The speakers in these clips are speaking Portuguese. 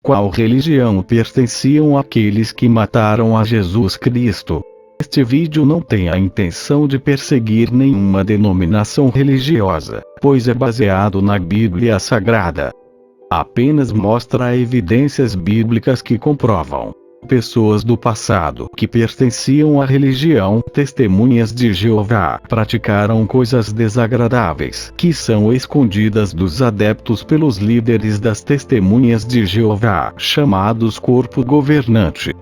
Qual religião pertenciam aqueles que mataram a Jesus Cristo? Este vídeo não tem a intenção de perseguir nenhuma denominação religiosa, pois é baseado na Bíblia Sagrada. Apenas mostra evidências bíblicas que comprovam. Pessoas do passado que pertenciam à religião Testemunhas de Jeová praticaram coisas desagradáveis que são escondidas dos adeptos pelos líderes das Testemunhas de Jeová, chamados corpo governante.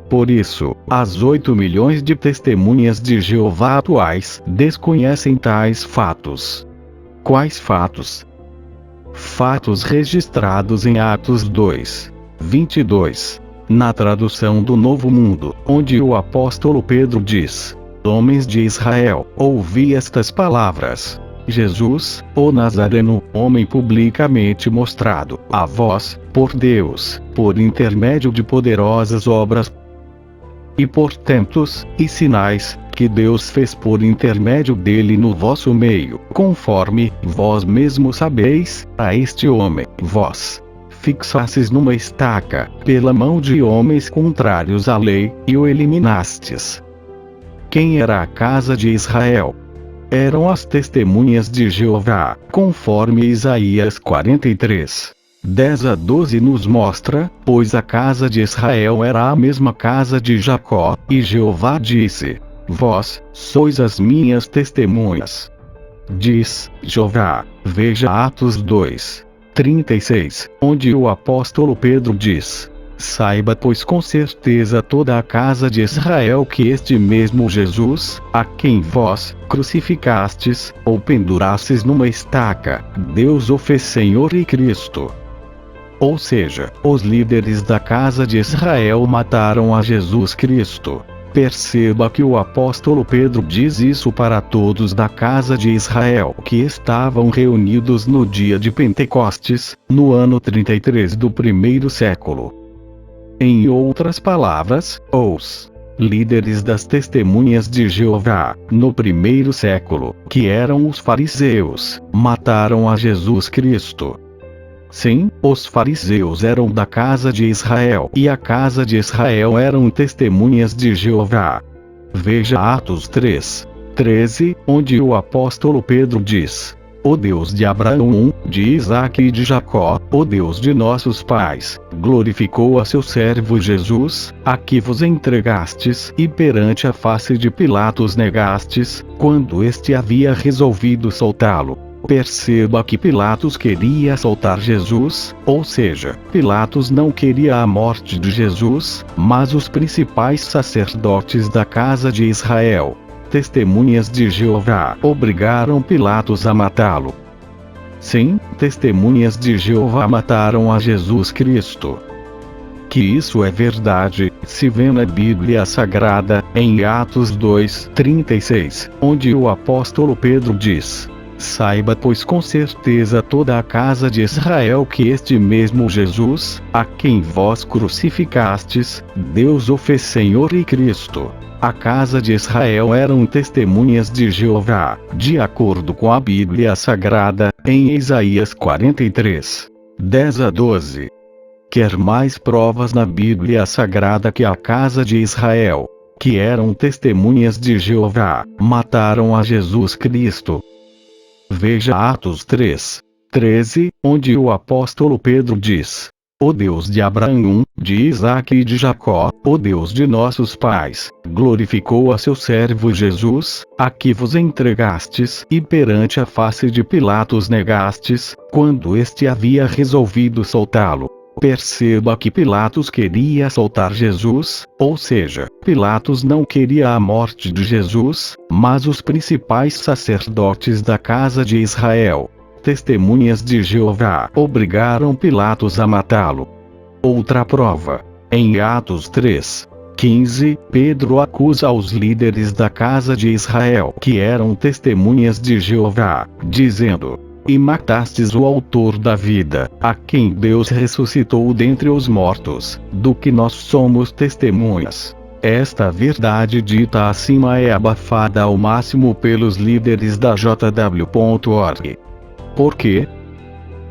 Por isso, as 8 milhões de Testemunhas de Jeová atuais desconhecem tais fatos. Quais fatos? Fatos registrados em Atos 2, 22. Na tradução do Novo Mundo, onde o apóstolo Pedro diz: Homens de Israel, ouvi estas palavras. Jesus, o Nazareno, homem publicamente mostrado a vós, por Deus, por intermédio de poderosas obras e portentos, e sinais, que Deus fez por intermédio dele no vosso meio, conforme vós mesmos sabeis, a este homem, vós fixastes numa estaca, pela mão de homens contrários à lei, e o eliminastes. Quem era a casa de Israel? Eram as Testemunhas de Jeová, conforme Isaías 43. 10 a 12 nos mostra, pois a casa de Israel era a mesma casa de Jacó, e Jeová disse: Vós sois as minhas testemunhas. Diz Jeová, veja Atos 2, 36, onde o apóstolo Pedro diz: Saiba pois com certeza toda a casa de Israel que este mesmo Jesus, a quem vós crucificastes, ou pendurastes numa estaca, Deus o fez Senhor e Cristo. Ou seja, os líderes da casa de Israel mataram a Jesus Cristo. Perceba que o apóstolo Pedro diz isso para todos da casa de Israel que estavam reunidos no dia de Pentecostes, no ano 33 do primeiro século. Em outras palavras, os líderes das Testemunhas de Jeová, no primeiro século, que eram os fariseus, mataram a Jesus Cristo. Sim, os fariseus eram da casa de Israel e a casa de Israel eram Testemunhas de Jeová. Veja Atos 3, 13, onde o apóstolo Pedro diz: O Deus de Abraão, de Isaque e de Jacó, o Deus de nossos pais, glorificou a seu servo Jesus, a que vos entregastes e perante a face de Pilatos negastes, quando este havia resolvido soltá-lo. Perceba que Pilatos queria soltar Jesus, ou seja, Pilatos não queria a morte de Jesus, mas os principais sacerdotes da casa de Israel, Testemunhas de Jeová, obrigaram Pilatos a matá-lo. Sim, Testemunhas de Jeová mataram a Jesus Cristo. Que isso é verdade, se vê na Bíblia Sagrada, em Atos 2, 36, onde o apóstolo Pedro diz: Saiba pois com certeza toda a casa de Israel que este mesmo Jesus, a quem vós crucificastes, Deus o fez Senhor e Cristo. A casa de Israel eram Testemunhas de Jeová, de acordo com a Bíblia Sagrada, em Isaías 43, 10 a 12. Quer mais provas na Bíblia Sagrada que a casa de Israel, que eram Testemunhas de Jeová, mataram a Jesus Cristo? Veja Atos 3, 13, onde o apóstolo Pedro diz: O Deus de Abraão, de Isaque e de Jacó, o Deus de nossos pais, glorificou a seu servo Jesus, a que vos entregastes e perante a face de Pilatos negastes, quando este havia resolvido soltá-lo. Perceba que Pilatos queria soltar Jesus, ou seja, Pilatos não queria a morte de Jesus, mas os principais sacerdotes da casa de Israel, Testemunhas de Jeová, obrigaram Pilatos a matá-lo. Outra prova. Em Atos 3, 15, Pedro acusa os líderes da casa de Israel que eram Testemunhas de Jeová, dizendo: E matastes o autor da vida, a quem Deus ressuscitou dentre os mortos, do que nós somos testemunhas. Esta verdade dita acima é abafada ao máximo pelos líderes da JW.org. Por quê?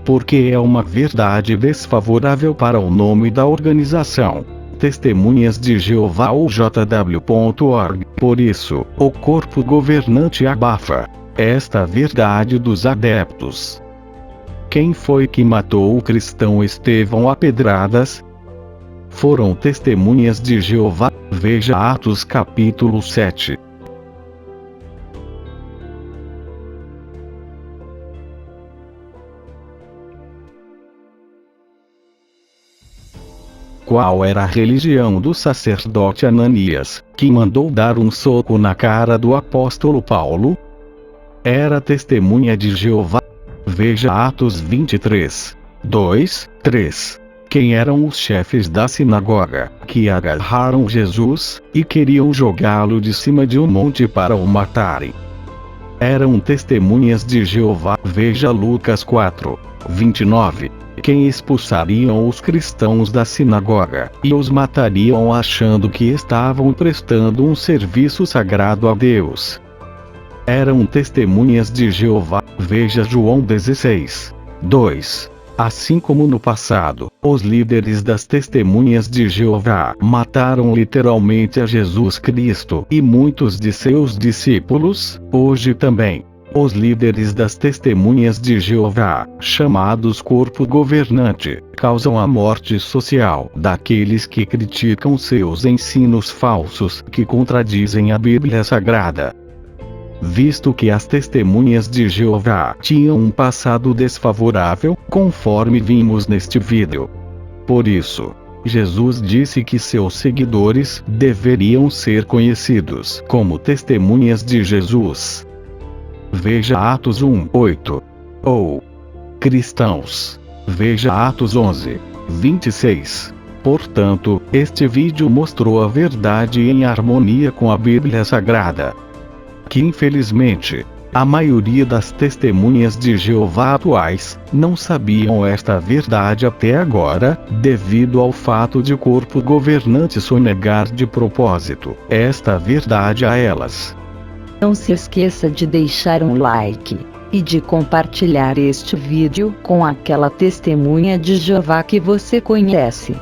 porque é uma verdade desfavorável para o nome da organização. Testemunhas de Jeová ou jw.org. Por isso, o corpo governante abafa esta verdade dos adeptos. Quem foi que matou o cristão Estevão a pedradas? Foram testemunhas de Jeová. Veja Atos capítulo 7. Qual era a religião do sacerdote Ananias, que mandou dar um soco na cara do apóstolo Paulo? Era testemunha de Jeová. Veja Atos 23, 2, 3. Quem eram os chefes da sinagoga, que agarraram Jesus, e queriam jogá-lo de cima de um monte para o matarem? Eram testemunhas de Jeová. Veja Lucas 4, 29. Quem expulsariam os cristãos da sinagoga, e os matariam achando que estavam prestando um serviço sagrado a Deus? Eram testemunhas de Jeová. Veja João 16, 2. Assim como no passado, os líderes das testemunhas de Jeová mataram literalmente a Jesus Cristo e muitos de seus discípulos, hoje também, os líderes das testemunhas de Jeová, chamados corpo governante, causam a morte social daqueles que criticam seus ensinos falsos que contradizem a Bíblia Sagrada. Visto que as testemunhas de Jeová tinham um passado desfavorável, conforme vimos neste vídeo. Por isso, Jesus disse que seus seguidores deveriam ser conhecidos como testemunhas de Jesus. Veja Atos 1, 8. Ou cristãos. Veja Atos 11, 26. Portanto, este vídeo mostrou a verdade em harmonia com a Bíblia Sagrada. Que infelizmente, a maioria das testemunhas de Jeová atuais não sabiam esta verdade até agora, devido ao fato de o corpo governante sonegar de propósito esta verdade a elas. Não se esqueça de deixar um like e de compartilhar este vídeo com aquela testemunha de Jeová que você conhece.